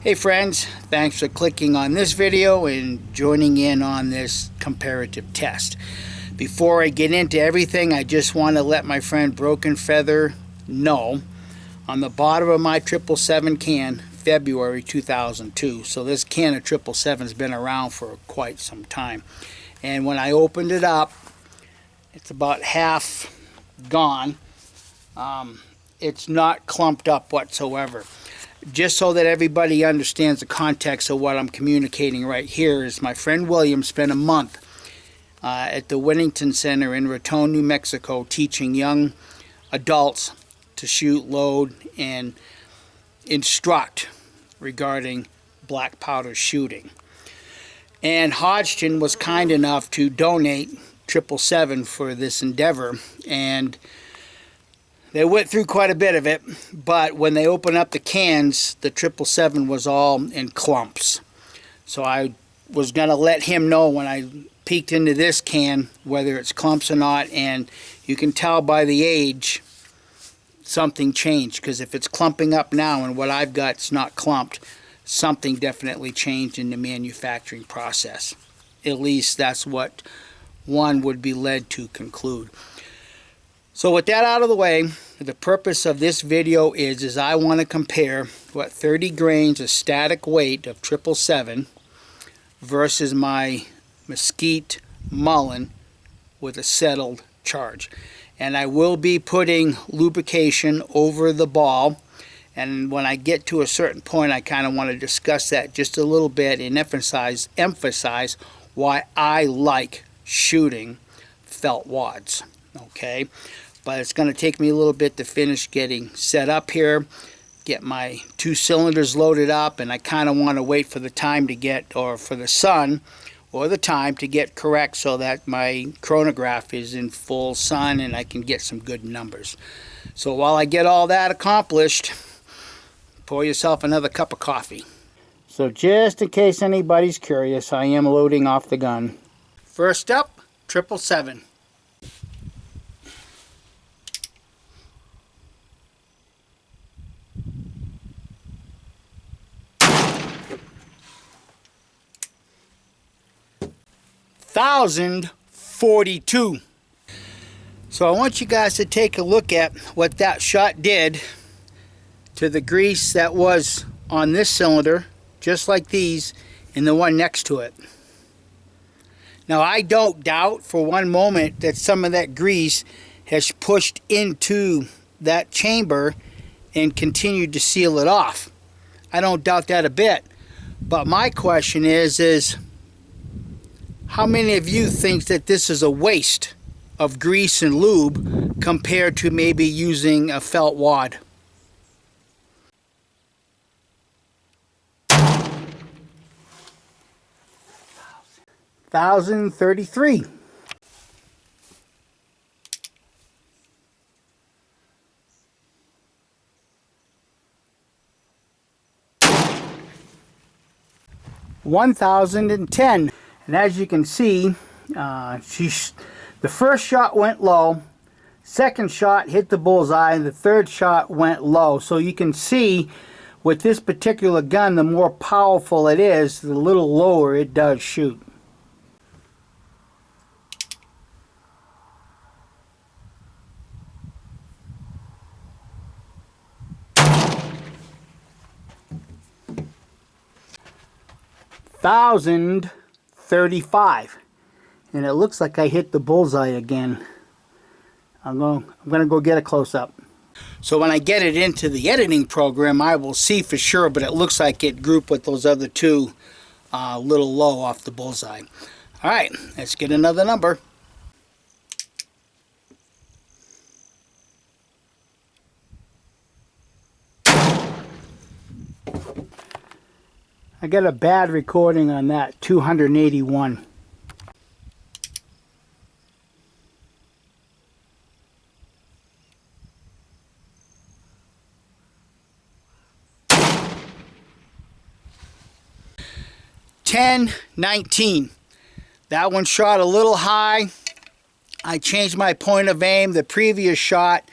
Hey friends, thanks for clicking on this video and joining in on this comparative test. Before I get into everything, I just want to let my friend Broken Feather know on the bottom of my 777 can, February 2002. So this can of 777 has been around for quite some time. And when I opened it up, it's about half gone. It's not clumped up whatsoever. Just so that everybody understands the context of what I'm communicating right here is my friend William spent a month at the Whittington Center in Raton, New Mexico, teaching young adults to shoot, load, and instruct regarding black powder shooting. And Hodgson was kind enough to donate 777 for this endeavor, and they went through quite a bit of it, but when they opened up the cans, the 777 was all in clumps. So I was going to let him know when I peeked into this can whether it's clumps or not, and you can tell by the age something changed, because if it's clumping up now and what I've got is not clumped, something definitely changed in the manufacturing process. At least that's what one would be led to conclude. So with that out of the way, the purpose of this video is I want to compare what 30 grains of static weight of 777 versus my Mosquite Mullen with a settled charge. And I will be putting lubrication over the ball, and when I get to a certain point I kind of want to discuss that just a little bit and emphasize why I like shooting felt wads. Okay, but it's going to take me a little bit to finish getting set up here, get my 2 cylinders loaded up, and I kind of want to wait for the time to get, or for the sun or the time to get correct so that my chronograph is in full sun and I can get some good numbers. So while I get all that accomplished, pour yourself another cup of coffee. So just in case anybody's curious, I am loading off the gun. First up, 777. $1,042. So I want you guys to take a look at what that shot did to the grease that was on this cylinder, just like these, and the one next to it. Now I don't doubt for one moment that some of that grease has pushed into that chamber and continued to seal it off. I don't doubt that a bit. But my question is how many of you think that this is a waste of grease and lube compared to maybe using a felt wad? $1,033. $1,010. And as you can see, the first shot went low, second shot hit the bullseye, and the third shot went low. So you can see with this particular gun, the more powerful it is, the little lower it does shoot. $1,035, and it looks like I hit the bullseye again. I'm gonna go get a close-up. So when I get it into the editing program, I will see for sure, but it looks like it grouped with those other two a little low off the bullseye. All right, let's get another number. I got a bad recording on that, 281. $10.19. That one shot a little high. I changed my point of aim. The previous shot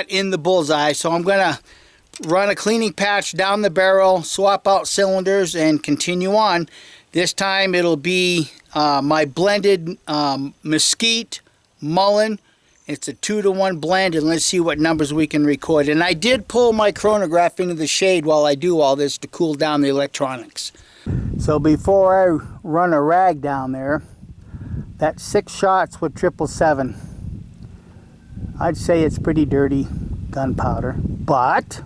in the bullseye, so I'm going to run a cleaning patch down the barrel, swap out cylinders, and continue on. This time it'll be my blended Mosquite Mullen. It's a 2-to-1 blend, and let's see what numbers we can record. And I did pull my chronograph into the shade while I do all this to cool down the electronics. So before I run a rag down there, that's 6 shots with 777. I'd say it's pretty dirty gunpowder, but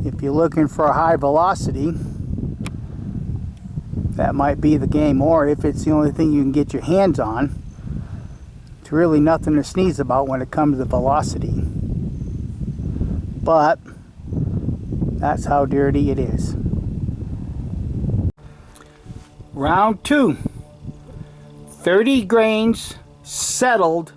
if you're looking for a high velocity, that might be the game. Or if it's the only thing you can get your hands on, it's really nothing to sneeze about when it comes to velocity. But that's how dirty it is. Round 2. 30 grains settled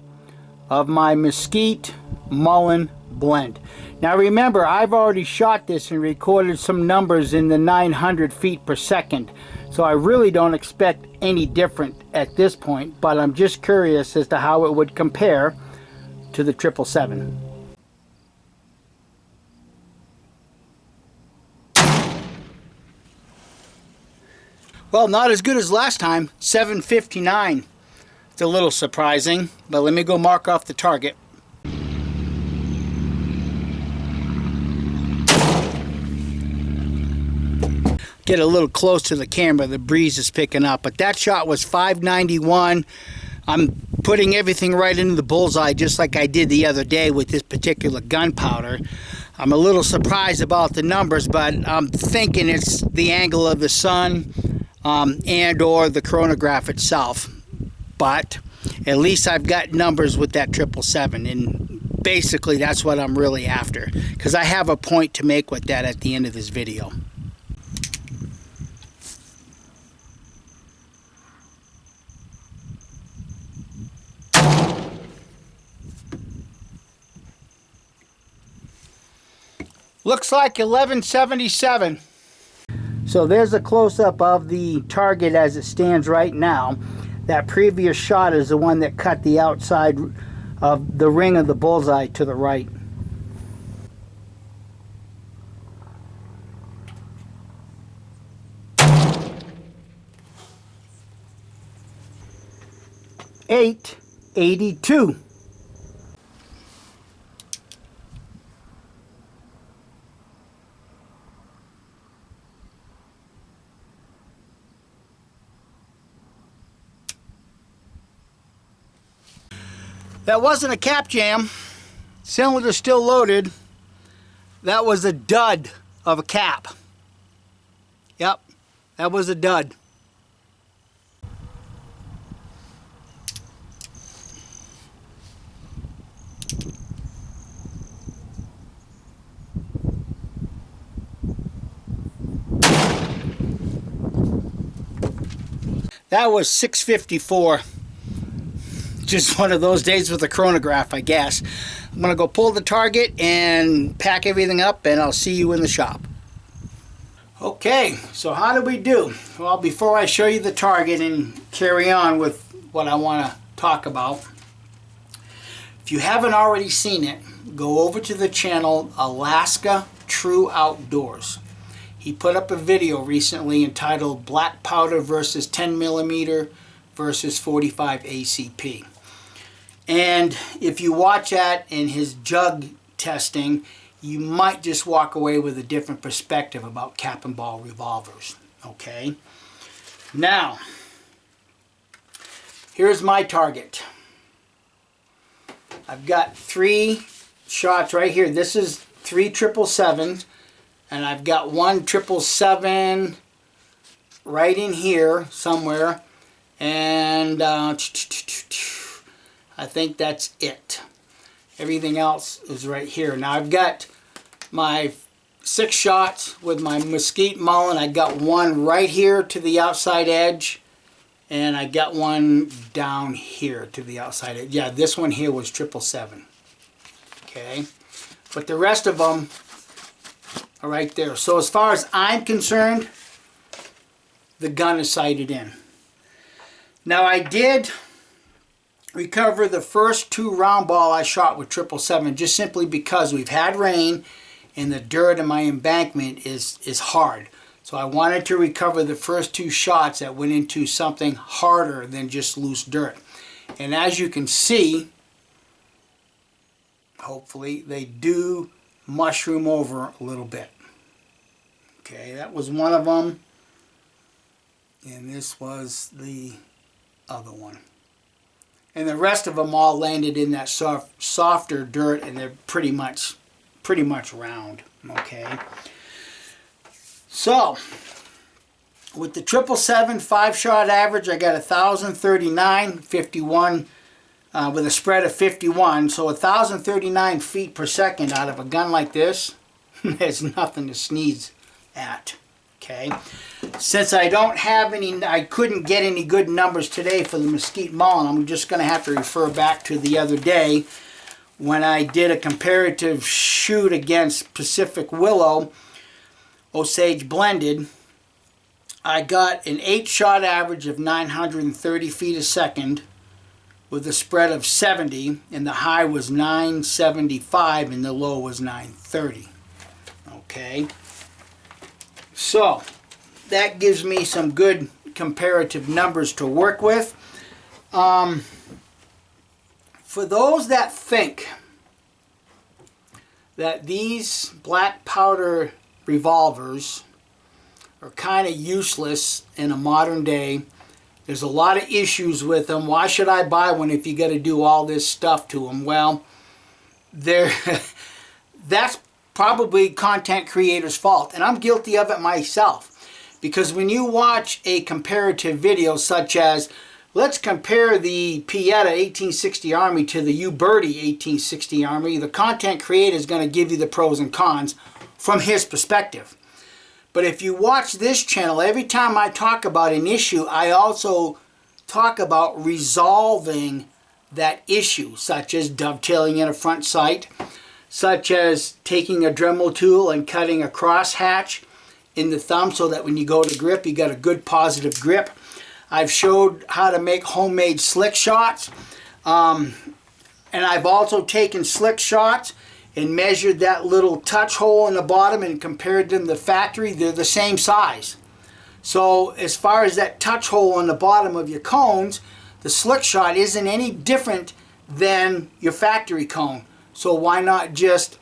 of my Mosquite Mullen blend. Now remember, I've already shot this and recorded some numbers in the 900 feet per second, so I really don't expect any different at this point, but I'm just curious as to how it would compare to the 777. Well, not as good as last time. 759. It's a little surprising, but let me go mark off the target. Get a little close to the camera, the breeze is picking up, but that shot was 591. I'm putting everything right into the bullseye just like I did the other day with this particular gunpowder. I'm a little surprised about the numbers, but I'm thinking it's the angle of the sun and or the chronograph itself. But at least I've got numbers with that 777, and basically that's what I'm really after, because I have a point to make with that at the end of this video. Looks like 1177. So there's a close-up of the target as it stands right now. That previous shot is the one that cut the outside of the ring of the bullseye to the right. .882. That wasn't a cap jam. Cylinder still loaded. That was a dud of a cap. Yep, that was a dud. That was 654. Just one of those days with a chronograph, I guess. I'm gonna go pull the target and pack everything up, and I'll see you in the shop. Okay, so how did we do? Well, before I show you the target and carry on with what I want to talk about, if you haven't already seen it, go over to the channel Alaska True Outdoors. He put up a video recently entitled Black Powder versus 10mm versus 45 ACP. And if you watch that in his jug testing, you might just walk away with a different perspective about cap and ball revolvers. Okay? Now, here's my target. I've got 3 shots right here. This is 3 777s, and I've got 1 777 right in here somewhere, and I think that's it. Everything else is right here. Now I've got my 6 shots with my Mosquite Mullen. I got 1 right here to the outside edge, and I got 1 down here to the outside edge. Yeah, this one here was 777. Okay, but the rest of them are right there. So as far as I'm concerned, the gun is sighted in. Now I did recover the first 2 round ball I shot with 777, just simply because we've had rain and the dirt in my embankment is hard. So I wanted to recover the first 2 shots that went into something harder than just loose dirt. And as you can see, hopefully, they do mushroom over a little bit. Okay, that was one of them. And this was the other one. And the rest of them all landed in that softer dirt, and they're pretty much round. Okay. So, with the 777 5-shot average, I got 1,039, 51, with a spread of 51. So 1,039 feet per second out of a gun like this, there's nothing to sneeze at. Okay. Since I don't have any, I couldn't get any good numbers today for the Mosquite Mullen, I'm just going to have to refer back to the other day when I did a comparative shoot against Pacific Willow Osage blended. I got an 8-shot average of 930 feet a second with a spread of 70, and the high was 975 and the low was 930. Okay, so that gives me some good comparative numbers to work with. For those that think that these black powder revolvers are kind of useless in a modern day, there's a lot of issues with them. Why should I buy one if you got to do all this stuff to them? Well, that's probably content creators' fault, and I'm guilty of it myself. Because when you watch a comparative video such as, let's compare the Pietta 1860 Army to the U-Birdie 1860 Army, the content creator is going to give you the pros and cons from his perspective. But if you watch this channel, every time I talk about an issue, I also talk about resolving that issue, such as dovetailing in a front sight, such as taking a Dremel tool and cutting a crosshatch in the thumb so that when you go to grip, you got a good positive grip. I've showed how to make homemade slick shots, and I've also taken slick shots and measured that little touch hole in the bottom and compared them to the factory. They're the same size. So as far as that touch hole on the bottom of your cones, the slick shot isn't any different than your factory cone. So why not just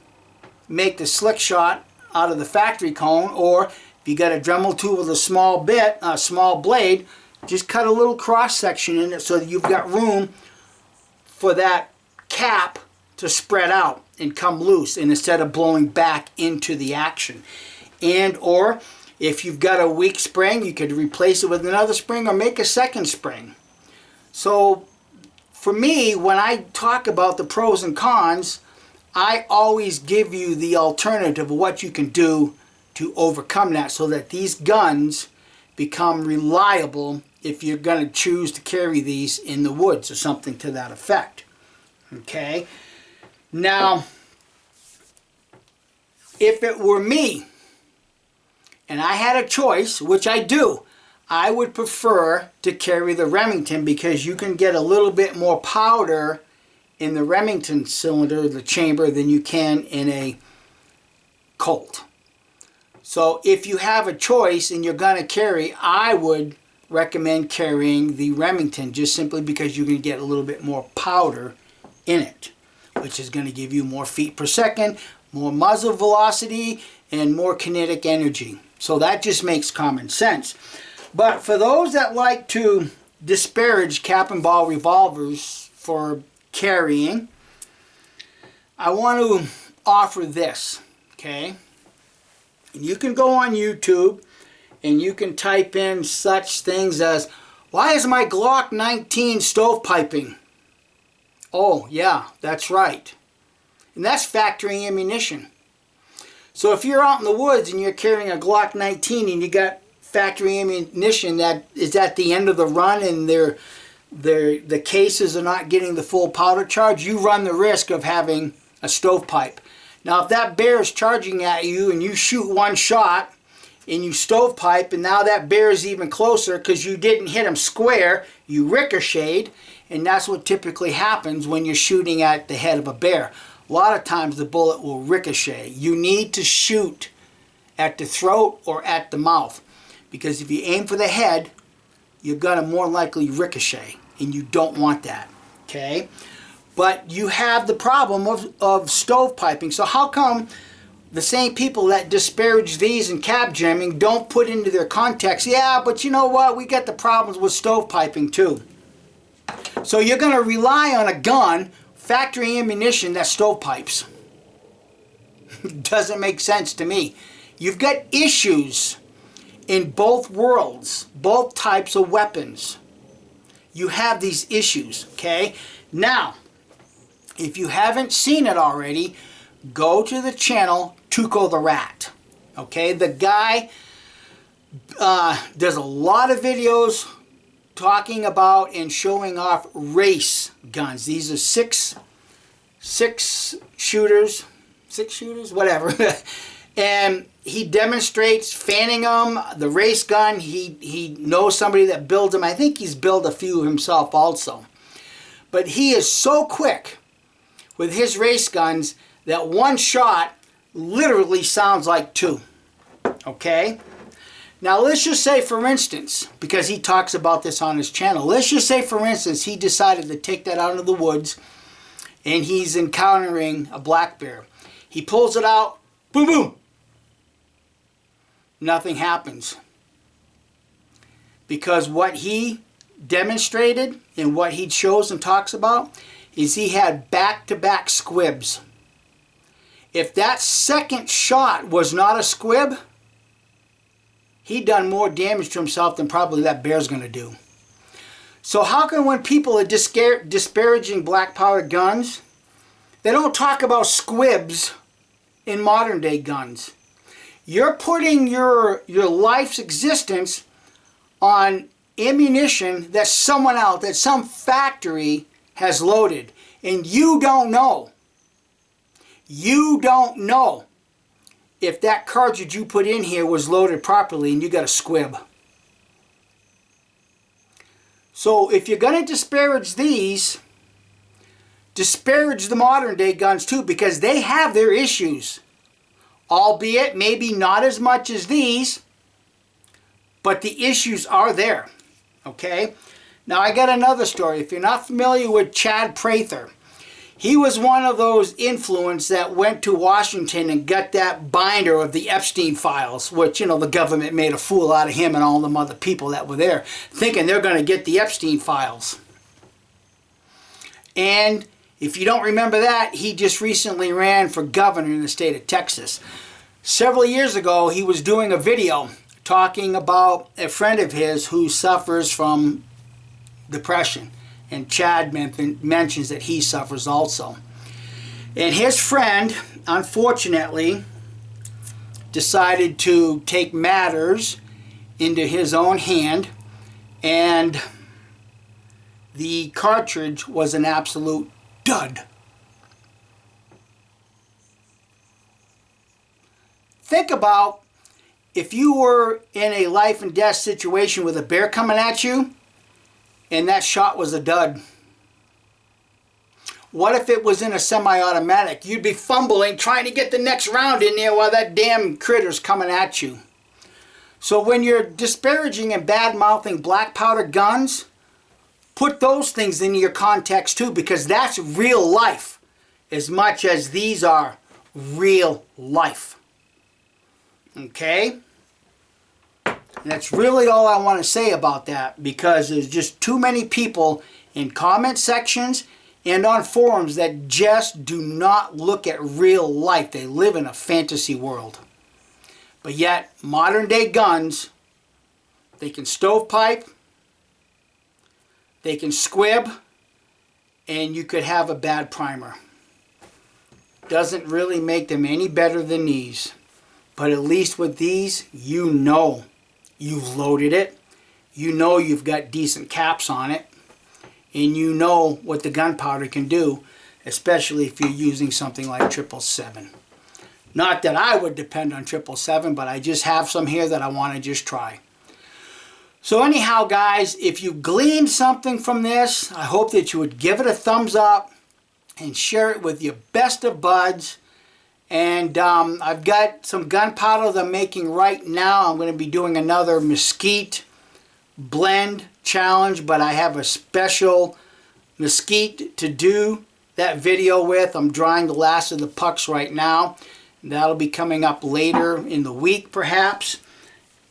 make the slick shot out of the factory cone, or if you got a Dremel tool with a small blade, just cut a little cross section in it so that you've got room for that cap to spread out and come loose, and instead of blowing back into the action. And or if you've got a weak spring, you could replace it with another spring or make a second spring. So for me, when I talk about the pros and cons, I always give you the alternative of what you can do to overcome that, so that these guns become reliable if you're going to choose to carry these in the woods or something to that effect. Okay? Now, if it were me and I had a choice, which I do, I would prefer to carry the Remington, because you can get a little bit more powder in the Remington cylinder, the chamber, than you can in a Colt. So if you have a choice and you're going to carry, I would recommend carrying the Remington, just simply because you can get a little bit more powder in it, which is going to give you more feet per second, more muzzle velocity, and more kinetic energy. So that just makes common sense. But for those that like to disparage cap and ball revolvers for carrying, I want to offer this, okay? And you can go on YouTube and you can type in such things as, why is my Glock 19 stovepiping? Oh, yeah, that's right. And that's factory ammunition. So if you're out in the woods and you're carrying a Glock 19 and you got factory ammunition that is at the end of the run and the cases are not getting the full powder charge, you run the risk of having a stovepipe. Now, if that bear is charging at you and you shoot one shot and you stovepipe, and now that bear is even closer because you didn't hit him square, you ricocheted, and that's what typically happens when you're shooting at the head of a bear. A lot of times the bullet will ricochet. You need to shoot at the throat or at the mouth, because if you aim for the head, you're going to more likely ricochet, and you don't want that, okay? But you have the problem of stovepiping. So how come the same people that disparage these in cab jamming don't put into their context, yeah, but you know what, we get the problems with stovepiping too. So you're going to rely on a gun, factory ammunition that stovepipes. Doesn't make sense to me. You've got issues in both worlds, both types of weapons. You have these issues, okay? Now, if you haven't seen it already, go to the channel Tuco the Rat. Okay, the guy does a lot of videos talking about and showing off race guns. These are six shooters, whatever. And he demonstrates fanning them, the race gun. He knows somebody that builds them. I think he's built a few himself also. But he is so quick with his race guns that one shot literally sounds like two. Okay? Now let's just say, for instance, because he talks about this on his channel, let's just say, for instance, he decided to take that out into the woods and he's encountering a black bear. He pulls it out, boom, boom. Nothing happens. Because what he demonstrated and what he shows and talks about is he had back-to-back squibs. If that second shot was not a squib, he done more damage to himself than probably that bear's going to do. So how come when people are disparaging black powder guns, they don't talk about squibs in modern day guns? You're putting your life's existence on ammunition that someone else, that some factory has loaded, and you don't know. You don't know if that cartridge you put in here was loaded properly and you got a squib. So if you're going to disparage these, disparage the modern day guns too, because they have their issues. Albeit maybe not as much as these, but the issues are there. Okay? Now I got another story. If you're not familiar with Chad Prather, he was one of those influenced that went to Washington and got that binder of the Epstein files, which, you know, the government made a fool out of him and all them other people that were there, thinking they're going to get the Epstein files. And if you don't remember that, he just recently ran for governor in the state of Texas. Several years ago, he was doing a video talking about a friend of his who suffers from depression. And Chad mentions that he suffers also. And his friend, unfortunately, decided to take matters into his own hand, and the cartridge was an absolute dud. Think about if you were in a life and death situation with a bear coming at you and that shot was a dud. What if it was in a semi-automatic? You'd be fumbling trying to get the next round in there while that damn critter's coming at you. So when you're disparaging and bad-mouthing black powder guns, put those things into your context too, because that's real life as much as these are real life. Okay? And that's really all I want to say about that, because there's just too many people in comment sections and on forums that just do not look at real life. They live in a fantasy world. But yet, modern day guns, they can stovepipe, they can squib, and you could have a bad primer. Doesn't really make them any better than these. But at least with these, you know you've loaded it. You know you've got decent caps on it. And you know what the gunpowder can do, especially if you're using something like 777. Not that I would depend on 777, but I just have some here that I want to just try. So anyhow, guys, if you gleaned something from this, I hope that you would give it a thumbs up and share it with your best of buds. And I've got some gunpowder that I'm making right now. I'm going to be doing another mesquite blend challenge, but I have a special mesquite to do that video with. I'm drying the last of the pucks right now. That'll be coming up later in the week, perhaps,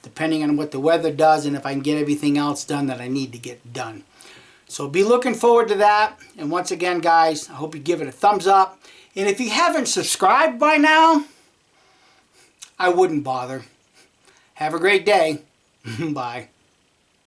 depending on what the weather does and if I can get everything else done that I need to get done. So be looking forward to that. And once again, guys, I hope you give it a thumbs up. And if you haven't subscribed by now, I wouldn't bother. Have a great day. Bye.